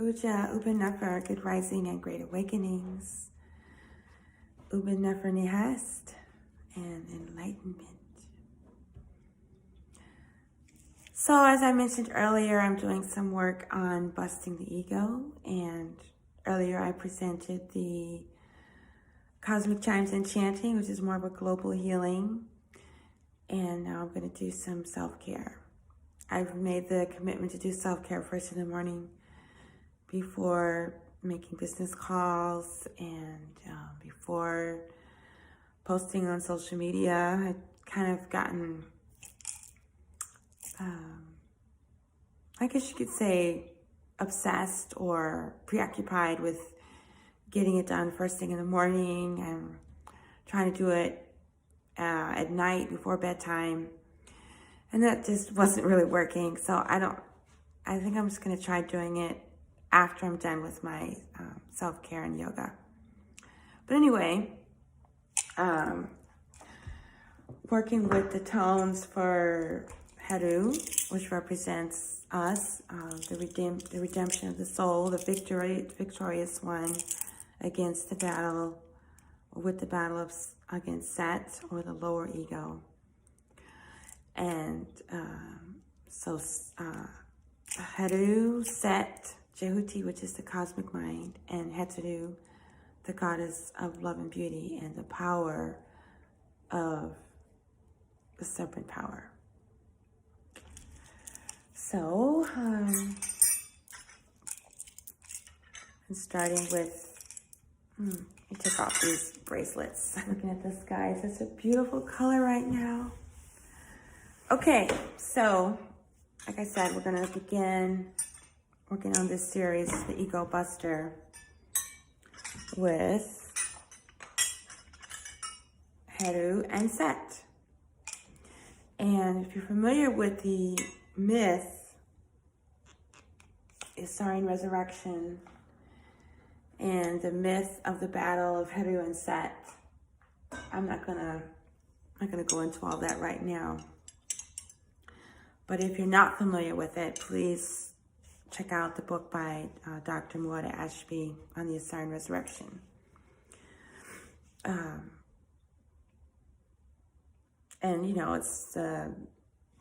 Udja, Uben Un Nefer, Good Rising and Great Awakenings. Uben Un Nefer Nihast and Enlightenment. So as I mentioned earlier, I'm doing some work on busting the ego, and earlier I presented the Cosmic Chimes and Chanting, which is more of a global healing, and now I'm going to do some self-care. I've made the commitment to do self-care first in the morning before making business calls and before posting on social media. I'd kind of gotten, I guess you could say, obsessed or preoccupied with getting it done first thing in the morning and trying to do it at night before bedtime. And that just wasn't really working. So I think I'm just going to try doing it after I'm done with my self-care and yoga. But anyway, working with the tones for Heru, which represents us, the redemption of the soul, the victorious one against the battle, with the battle against Set, or the lower ego. And so Heru, Set, Jehuti, which is the cosmic mind, and Heteru, the goddess of love and beauty, and the power of the serpent power. So, I'm starting with, I took off these bracelets. Looking at the sky, it's such a beautiful color right now. Okay, so, like I said, we're gonna begin working on this series, the Ego Buster, with Heru and Set. And if you're familiar with the myth, Isarian resurrection, and the myth of the battle of Heru and Set, I'm not gonna go into all that right now. But if you're not familiar with it, please check out the book by Dr. Muada Ashby on the Asarian Resurrection. And, you know, it's the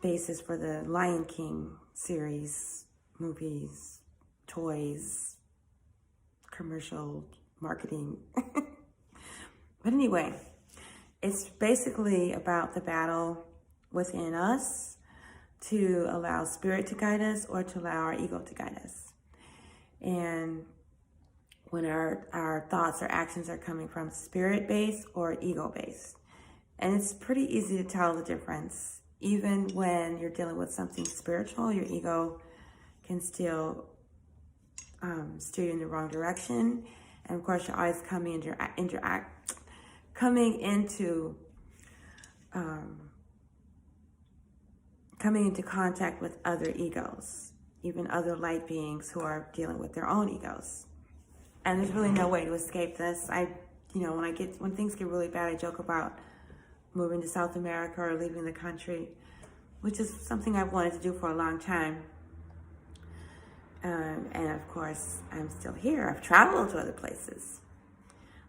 basis for the Lion King series, movies, toys, commercial marketing. But anyway, it's basically about the battle within us to allow spirit to guide us or to allow our ego to guide us. And when our thoughts or actions are coming from spirit-based or ego-based. And it's pretty easy to tell the difference. Even when you're dealing with something spiritual, your ego can still steer you in the wrong direction. And of course, you're always coming into contact with other egos, even other light beings who are dealing with their own egos. And there's really no way to escape this. When things get really bad, I joke about moving to South America or leaving the country, which is something I've wanted to do for a long time. And of course, I'm still here. I've traveled to other places.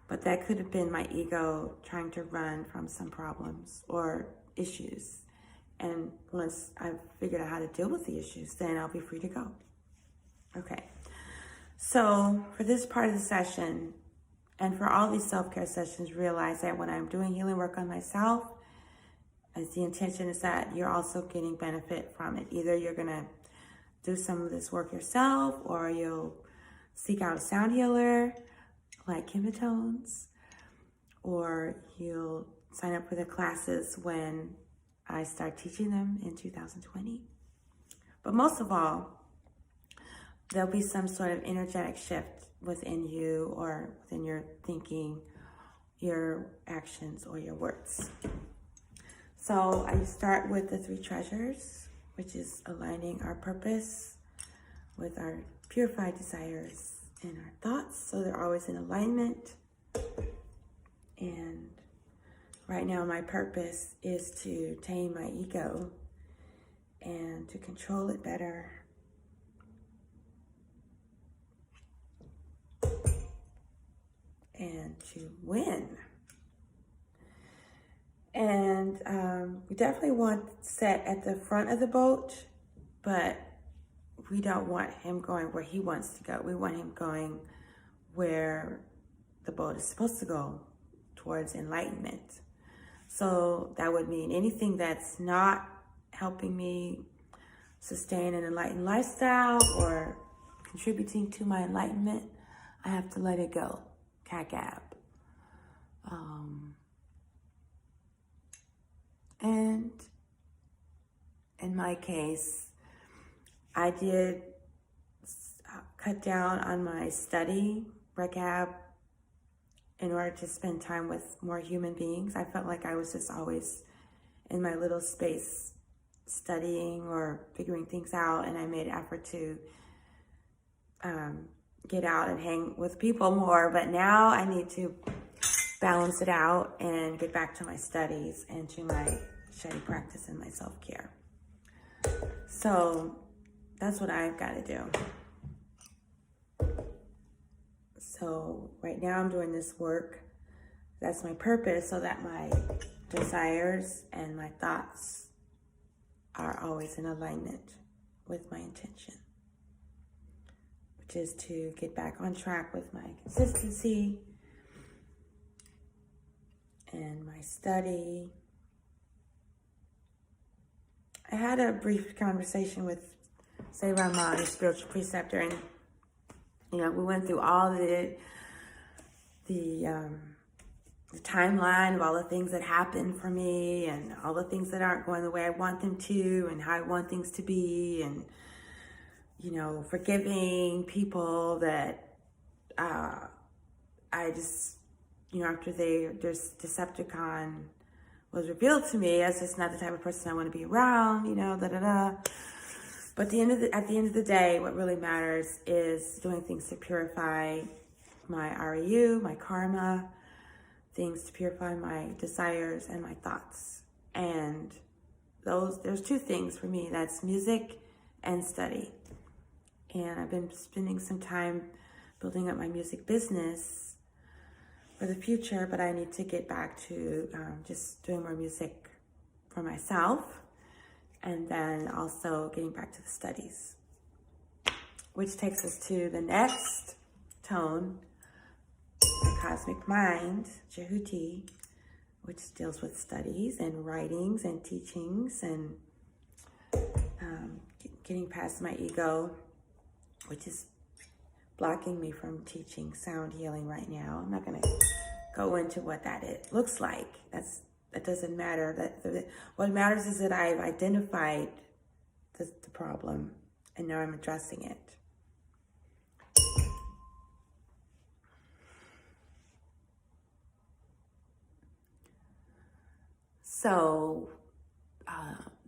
But that could have been my ego trying to run from some problems or issues. And once I've figured out how to deal with the issues, then I'll be free to go. Okay. So for this part of the session, and for all these self-care sessions, realize that when I'm doing healing work on myself, as the intention is that you're also getting benefit from it. Either you're going to do some of this work yourself, or you'll seek out a sound healer like KemeTones, or you'll sign up for the classes when I start teaching them in 2020. But most of all, there'll be some sort of energetic shift within you or within your thinking, your actions, or your words. So I start with the 3 treasures, which is aligning our purpose with our purified desires and our thoughts, so they're always in alignment. And right now, my purpose is to tame my ego and to control it better and to win. And we definitely want Set at the front of the boat, but we don't want him going where he wants to go. We want him going where the boat is supposed to go, towards enlightenment. So that would mean anything that's not helping me sustain an enlightened lifestyle or contributing to my enlightenment, I have to let it go. Cagab. And in my case, I did cut down on my study, recab, in order to spend time with more human beings. I felt like I was just always in my little space studying or figuring things out, and I made an effort to get out and hang with people more. But now I need to balance it out and get back to my studies and to my study practice and my self-care. So that's what I've got to do. So right now I'm doing this work. That's my purpose, so that my desires and my thoughts are always in alignment with my intention, which is to get back on track with my consistency and my study. I had a brief conversation with Say Rahman, the spiritual preceptor, and we went through all the timeline of all the things that happened for me and all the things that aren't going the way I want them to and how I want things to be, and forgiving people that I just after there's Decepticon was revealed to me as just not the type of person I want to be around, But at the end of the day, what really matters is doing things to purify my REU, my karma, things to purify my desires and my thoughts. And there's two things for me. That's music and study. And I've been spending some time building up my music business for the future, but I need to get back to just doing more music for myself, and then also getting back to the studies, which takes us to the next tone, the cosmic mind, Jehuti, which deals with studies and writings and teachings and getting past my ego, which is blocking me from teaching sound healing right now. I'm not going to go into what that looks like. That doesn't matter. What matters is that I've identified the problem and now I'm addressing it. So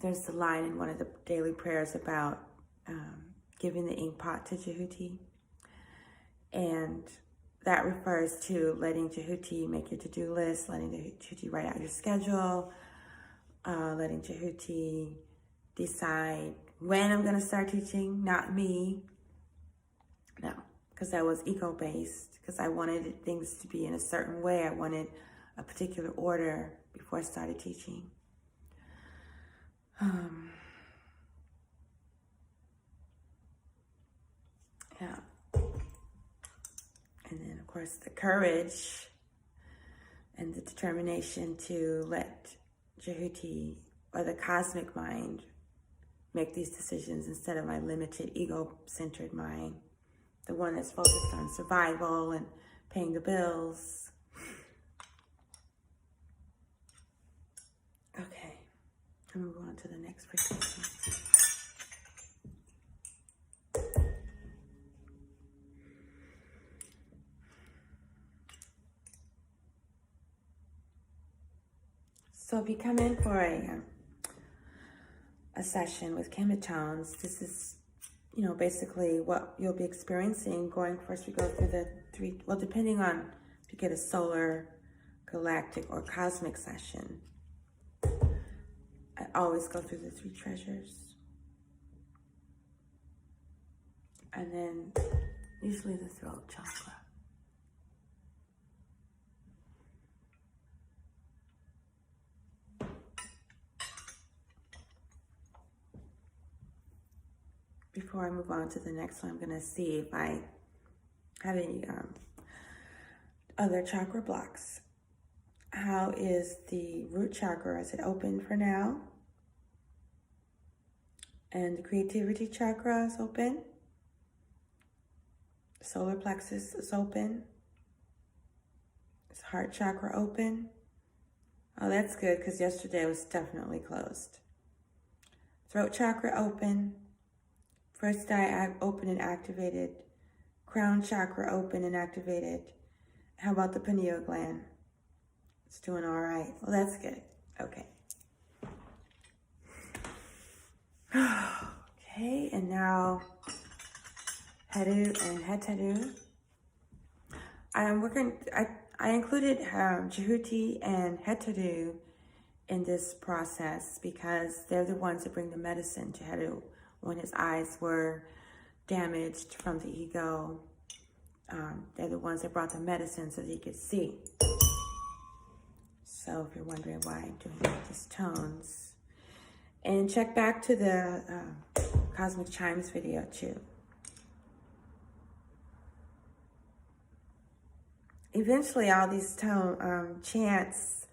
there's the line in one of the daily prayers about giving the ink pot to Jehuti. And that refers to letting Jehuti make your to-do list, letting Jehuti write out your schedule, letting Jehuti decide when I'm going to start teaching, not me. No, because that was ego-based, because I wanted things to be in a certain way. I wanted a particular order before I started teaching. Yeah. And then, of course, the courage and the determination to let Jehuti, or the cosmic mind, make these decisions instead of my limited ego-centered mind, the one that's focused on survival and paying the bills. Okay, I'm gonna move on to the next frequency. So if you come in for a session with KemeTones, this is, basically what you'll be experiencing. First we go through the three, well, depending on if you get a solar, galactic, or cosmic session, I always go through the three treasures. And then usually the throat chakra. before I move on to the next one, I'm going to see if I have any other chakra blocks. How is the root chakra? Is it open for now? And the creativity chakra is open. Solar plexus is open. Is heart chakra open? Oh, that's good, because yesterday was definitely closed. Throat chakra open. First eye open and activated. Crown chakra open and activated. How about the pineal gland? It's doing all right. Well, that's good. Okay. Okay, and now Hedu and Hetadu. I included Jehuti and Hetadu in this process because they're the ones that bring the medicine to Hedu when his eyes were damaged from the ego. They're the ones that brought the medicine so that he could see. So if you're wondering why I'm doing these tones, and check back to the Cosmic Chimes video too. Eventually, all these chants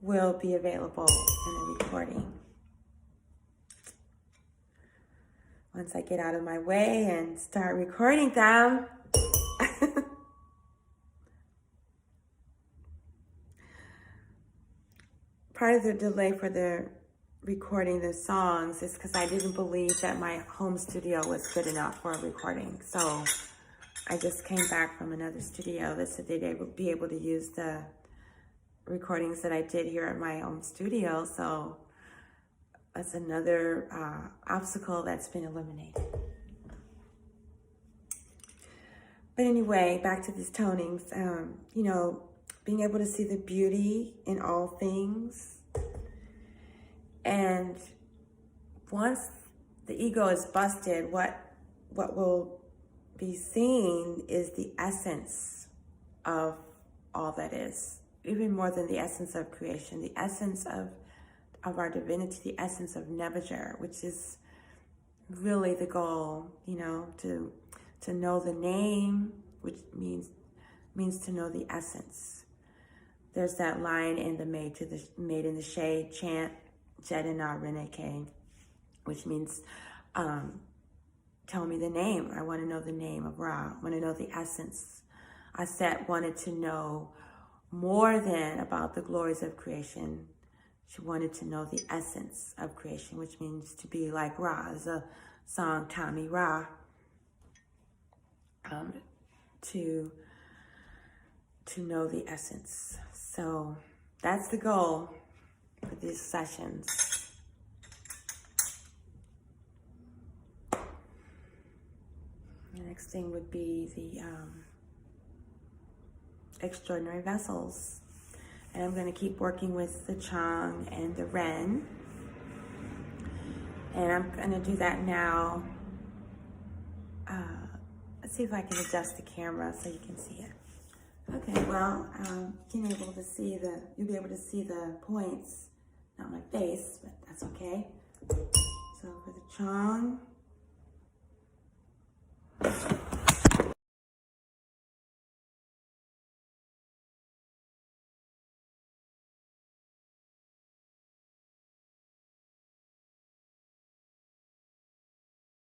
will be available in a recording. Once I get out of my way and start recording them. Part of the delay for the recording the songs is because I didn't believe that my home studio was good enough for a recording. So I just came back from another studio that said they'd be able to use the recordings that I did here at my home studio. So that's another obstacle that's been eliminated. But anyway, back to these tonings. You know, being able to see the beauty in all things. And once the ego is busted, what will be seen is the essence of all that is, even more than the essence of creation, the essence of our divinity, the essence of Nebuchadnezzar, which is really the goal, you know, to know the name, which means to know the essence. There's that line in the Made in the Shade chant, Jedina Reneke, which means tell me the name. I want to know the name of Ra. I want to know the essence. Aset wanted to know more than about the glories of creation. She wanted to know the essence of creation, which means to be like Ra. There's a song, Tami Ra, to know the essence. So that's the goal for these sessions. The next thing would be the extraordinary vessels. And I'm going to keep working with the Chang and the Ren. And I'm going to do that now. Let's see if I can adjust the camera so you can see it. Okay, well, you'll be able to see the points, not my face, but that's okay. So for the Chang,